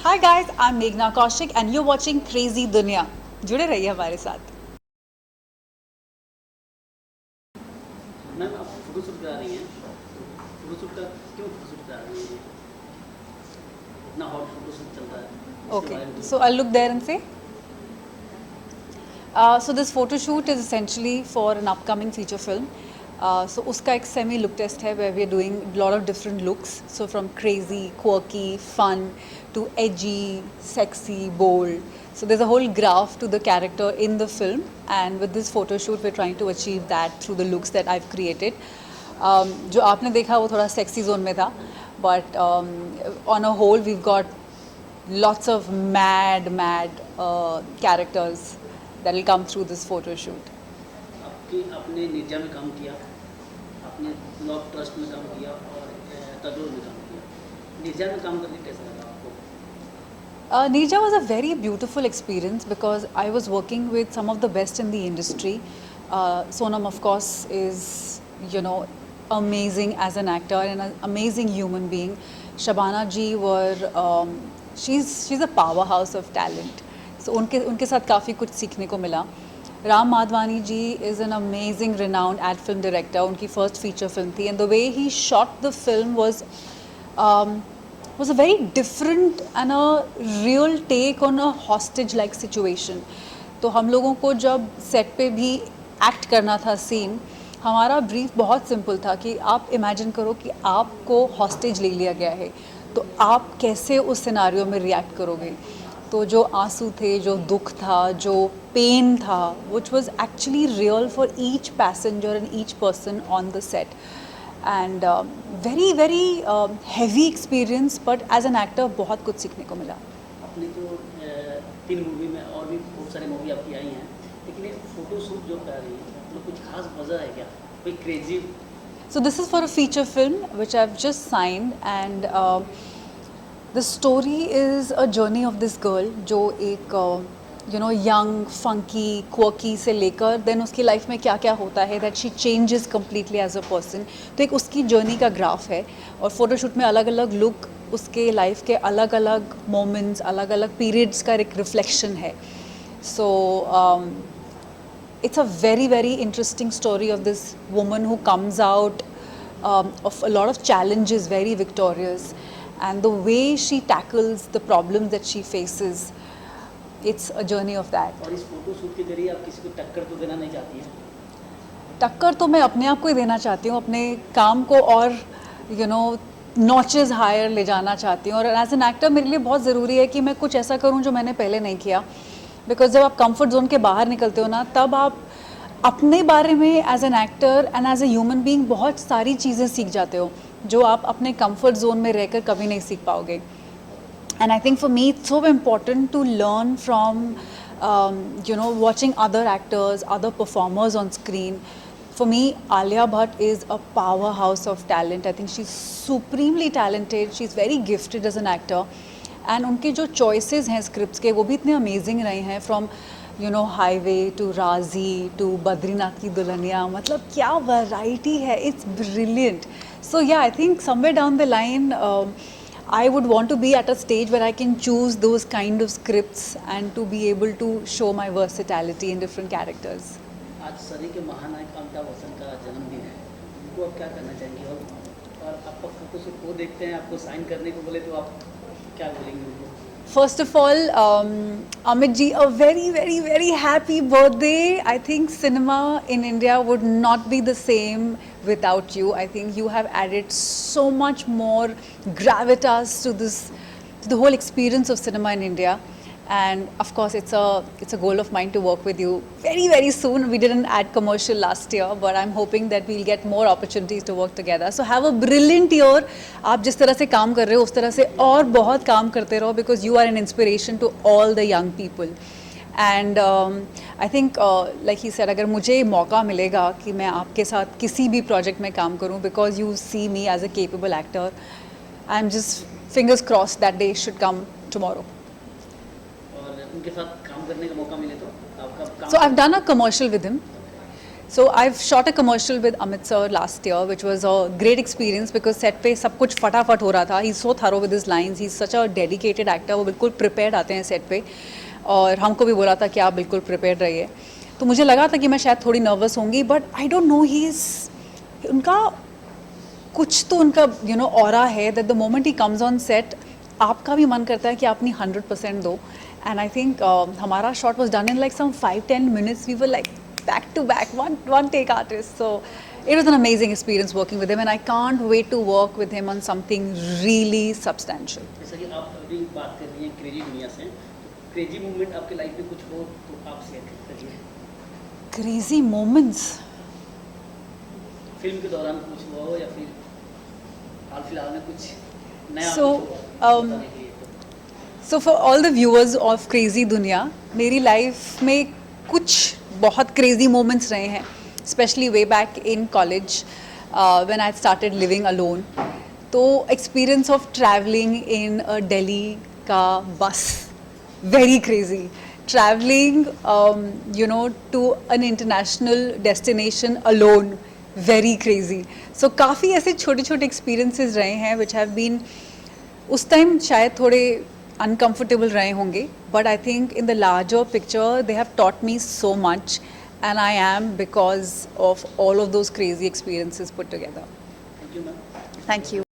Hi guys, I'm Meghna Kaushik and you're watching Crazy Dunya. जुड़े रहिए हमारे साथ। मैम आप फोटोशूट करा रही हैं, फोटोशूट का क्यों फोटोशूट करा रही हैं? इतना हॉट फोटोशूट चल रहा है, इसके Okay, बारे में so I'll look there and say. So this photo shoot is essentially for an upcoming feature film. So uska ek semi look test hai where we are doing a lot of different looks. So from crazy, quirky, fun to edgy, sexy, bold. So there's a whole graph to the character in the film, and with this photo shoot we're trying to achieve that through the looks that I've created. जो आपने देखा वो थोड़ा sexy zone में था, but on a whole we've got lots of mad characters that will come through this photo shoot. आपकी आपने निर्जा में काम किया, आपने लव ट्रस्ट में काम किया और तजोर में काम किया। निर्जा में काम करके कैसा लगा आपको? Nirja was a very beautiful experience because I was working with some of the best in the industry. Sonam, of course, is amazing as an actor and an amazing human being. Shabana ji were she's a powerhouse of talent. So उनके साथ काफ़ी कुछ सीखने को मिला. Ram Madhwani ji is an amazing, renowned ad film director. उनकी first feature film थी, and the way he shot the film was a very different and a real take on a hostage like situation. तो हम लोगों को जब set पे भी act करना था सीन, हमारा ब्रीफ बहुत सिंपल था कि आप इमेजिन करो कि आपको हॉस्टेज ले लिया गया है, तो आप कैसे उस सिनारियो में रिएक्ट करोगे. तो जो आंसू थे, जो दुख था, जो पेन था, which was actually real for each passenger and each person on the set. And very very heavy experience, but as an actor बहुत कुछ सीखने को मिला. आपने तो 3 मूवी में और भी बहुत सारी मूवी आपकी आई हैं, लेकिन ये फोटोशूट जो कर रही है मतलब कुछ खास वजह है क्या, कोई crazy? So this is for a feature film which I've just signed, and the story is a journey of this girl जो एक यंग फंकी क्वर्की से लेकर देन उसकी लाइफ में क्या क्या होता है, that she changes completely as a person. तो एक उसकी जर्नी का ग्राफ है, और फोटोशूट में अलग अलग लुक उसके लाइफ के अलग अलग मोमेंट्स, अलग अलग पीरियड्स का एक रिफ्लेक्शन है. सो it's a very very interesting story of this woman who comes out of a lot of challenges, very victorious, and the way she tackles the problems that she faces, it's a journey of that. और इस photoshoot के जरिए आप किसी को टक्कर तो देना नहीं चाहती हैं? टक्कर तो मैं अपने आप को ही देना चाहती हूँ, अपने काम को और नॉचेस हायर ले जाना चाहती हूँ. और एज एन एक्टर मेरे लिए बहुत ज़रूरी है कि मैं कुछ ऐसा करूँ जो मैंने पहले नहीं किया, बिकॉज जब आप कंफर्ट जोन के बाहर निकलते हो ना, तब आप अपने बारे में as an actor and as a human being बहुत सारी चीज़ें सीख जाते हो जो आप अपने कंफर्ट जोन में रहकर कभी नहीं सीख पाओगे. And I think for me it's so important to learn from watching other actors, other performers on screen. For me, Alia Bhatt is a powerhouse of talent. I think she's supremely talented. She's very gifted as an actor. And उनके जो choices हैं scripts के, वो भी इतने amazing रहे हैं. From Highway to Razi to Badrinath की दुल्हनिया, मतलब क्या variety है. It's brilliant. So yeah, I think somewhere down the line I would want to be at a stage where I can choose those kind of scripts and to be able to show my versatility in different characters. आज सदी के महानायक अमिताभ बच्चन का जन्मदिन है, उनको आप क्या करना चाहेंगे? और आपका फोटोशूट वो देखते हैं, आपको साइन करने को बोले तो आप क्या बोलेंगे उनको? First of all, Amit ji, a very, very, very happy birthday. I think cinema in India would not be the same without you. I think you have added so much more gravitas to the whole experience of cinema in India. And of course, it's a goal of mine to work with you very, very soon. We did an ad commercial last year, but I'm hoping that we'll get more opportunities to work together. So have a brilliant year. आप जिस तरह से काम कर रहे हो उस तरह से और बहुत काम करते रहो, because you are an inspiration to all the young people. And I think like he said, अगर मुझे मौका मिलेगा कि मैं आपके साथ किसी भी प्रोजेक्ट में काम करूं, because you see me as a capable actor, I'm just fingers crossed that day should come tomorrow. और उनके साथ काम करने का मौका मिले तो आपका काम? So I've done a commercial with him. So I've shot a commercial with Amit sir last year, which was a great experience because set पे सब कुछ फटाफट हो रहा था. He's so thorough with his lines. He's such a dedicated actor. वो बिल्कुल prepared आते हैं set पे और हमको भी बोला था कि आप बिल्कुल prepared रहिए. तो मुझे लगा था कि मैं शायद थोड़ी nervous होंगी, but I don't know, उनका कुछ तो उनका ऑरा है that the moment he comes on set आपका भी मन करता है कि आप अपनी 100% दो. And I think हमारा shot was done in like some 5-10 minutes. We were like back to back, one take artist. So it was an amazing experience working with him, and I can't wait to work with him on something really substantial. जैसा कि आप अभी बात कर रही हैं crazy दुनिया से, क्रेजी मूवमेंट आपके लाइफ में कुछ हो तो आप शेयर करिए. Crazy moments. फिल्म के दौरान कुछ हुआ हो या फिर हाल फिलहाल में कुछ नया So, कुछ हो बताने के लिए. So for all the viewers of Crazy दुनिया, मेरी लाइफ में कुछ बहुत crazy moments रहे हैं, especially way back in college when I started living alone. तो experience of traveling in a Delhi का bus, very crazy. Traveling to an international destination alone, very crazy. So काफ़ी ऐसे छोटे छोटे experiences रहे हैं which have been उस time शायद थोड़े uncomfortable रहे होंगे, but I think in the larger picture they have taught me so much, and I am because of all of those crazy experiences put together. Thank you ma'am. Thank you.